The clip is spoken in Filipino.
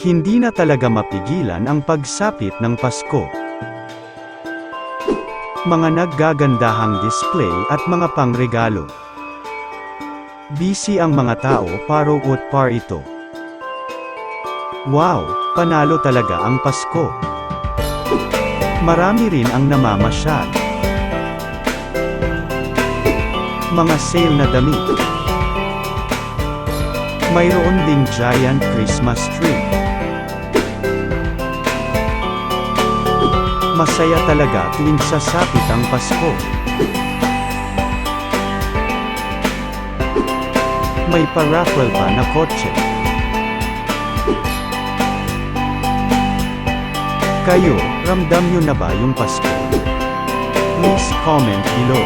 Hindi na talaga mapigilan ang pagsapit ng Pasko. Mga naggagandahang display at mga pangregalo. Busy ang mga tao para par ito. Wow, panalo talaga ang Pasko. Marami rin ang namamasyal. Mga sale na damit. Mayroon ding giant Christmas tree. Masaya talaga tuwing sasapit ang Pasko. May pa-raffle pa na kotse. Kayo, ramdam nyo na ba yung Pasko? Please comment below.